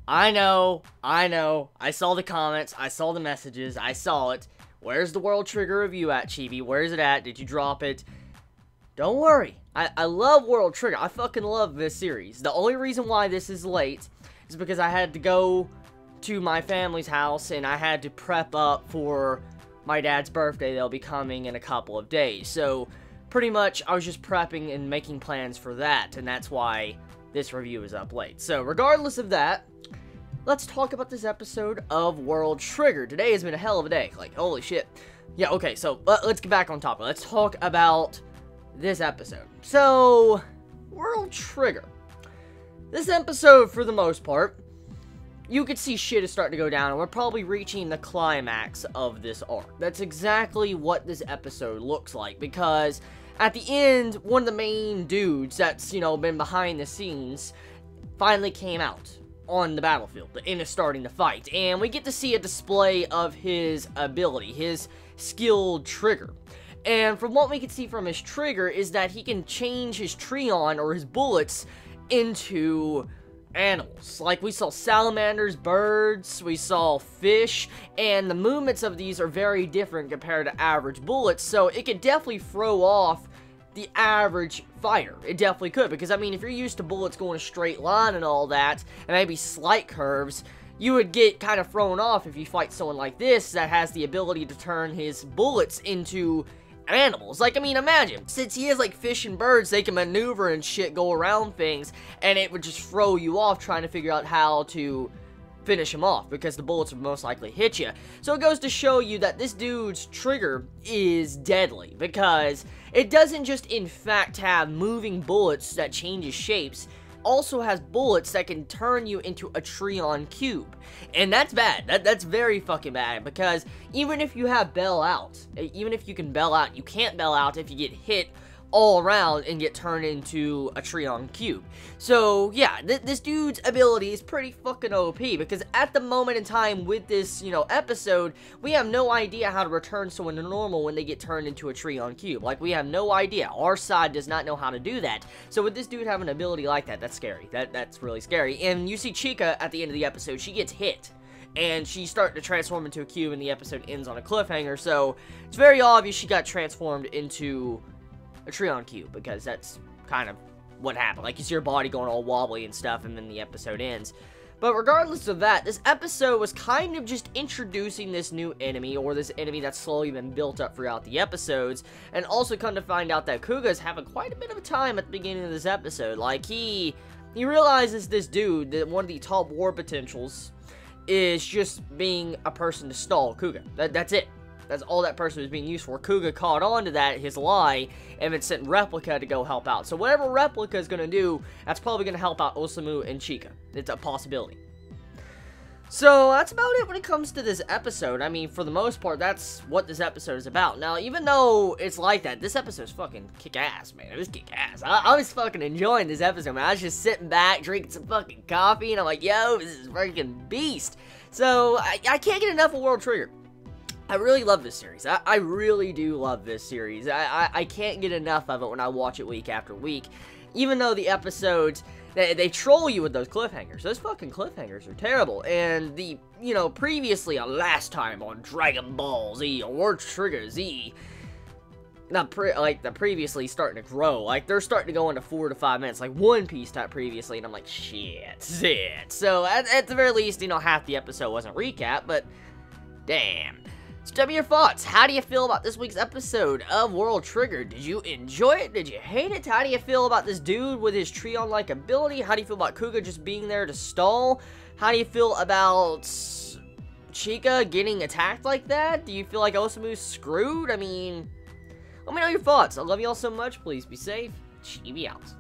I know. I saw the comments. I saw the messages. I saw it. Where's the World Trigger review at, Chibi? Where's it at? Did you drop it? Don't worry. I love World Trigger. I fucking love this series. The only reason why this is late is because I had to go to my family's house and I had to prep up for my dad's birthday. They'll be coming in a couple of days. So, pretty much, I was just prepping and making plans for that. And that's why this review is up late. So, regardless of that, let's talk about this episode of World Trigger. Today has been a hell of a day. Like, holy shit. Yeah, okay, so let's get back on topic. Let's talk about this episode. So, World Trigger. This episode, for the most part, you could see shit is starting to go down, and we're probably reaching the climax of this arc. That's exactly what this episode looks like, because at the end, one of the main dudes that's, been behind the scenes finally came out on the battlefield and is starting to fight, and we get to see a display of his ability, his skilled trigger. And from what we can see from his trigger is that he can change his Treon or his bullets into animals. Like, we saw salamanders, birds, we saw fish, and the movements of these are very different compared to average bullets, so it could definitely throw off the average fighter. It definitely could, because, I mean, if you're used to bullets going a straight line and all that, and maybe slight curves, you would get kind of thrown off if you fight someone like this that has the ability to turn his bullets into animals. Like, I mean, imagine, since he has, like, fish and birds, they can maneuver and shit, go around things, and it would just throw you off trying to figure out how to finish him off, because the bullets would most likely hit you. So it goes to show you that this dude's trigger is deadly, because it doesn't just, in fact, have moving bullets that changes shapes, also has bullets that can turn you into a Treon cube. And that's bad. That's very fucking bad, because even if you have bail out, even if you can bail out, you can't bail out if you get hit all around and get turned into a Treon cube. So, yeah, this dude's ability is pretty fucking OP, because at the moment in time with this, episode, we have no idea how to return someone to normal when they get turned into a Treon cube. Like, we have no idea. Our side does not know how to do that. So with this dude having an ability like that, that's scary. That's really scary. And you see Chica at the end of the episode, she gets hit, and she's starting to transform into a cube, and the episode ends on a cliffhanger, so it's very obvious she got transformed into a Treon cube, because that's kind of what happened. Like, you see her body going all wobbly and stuff, and then the episode ends. But regardless of that, this episode was kind of just introducing this new enemy, or this enemy that's slowly been built up throughout the episodes, and also come to find out that Kuga's having quite a bit of a time at the beginning of this episode. Like, he realizes this dude, that one of the top war potentials, is just being a person to stall Kuga. That's it. That's all that person was being used for. Kuga caught on to that, his lie, and then sent Replica to go help out. So whatever Replica is going to do, that's probably going to help out Osamu and Chica. It's a possibility. So that's about it when it comes to this episode. I mean, for the most part, that's what this episode is about. Now, even though it's like that, this episode is fucking kick-ass, man. It was kick-ass. I was fucking enjoying this episode, man. I was just sitting back, drinking some fucking coffee, and I'm like, yo, this is freaking beast. So, I can't get enough of World Trigger. I really love this series. I really do love this series. I can't get enough of it when I watch it week after week. Even though the episodes, they troll you with those cliffhangers. Those fucking cliffhangers are terrible. And the, previously on last time on Dragon Ball Z, or World Trigger Z, the previously starting to grow. Like, they're starting to go into 4 to 5 minutes. Like, One Piece type previously, and I'm like, shit. So, at the very least, half the episode wasn't recap, but damn. So tell me your thoughts. How do you feel about this week's episode of World Trigger? Did you enjoy it? Did you hate it? How do you feel about this dude with his Treon-like ability? How do you feel about Kuga just being there to stall? How do you feel about Chica getting attacked like that? Do you feel like Osamu's screwed? I mean, let me know your thoughts. I love you all so much. Please be safe. Chibi out.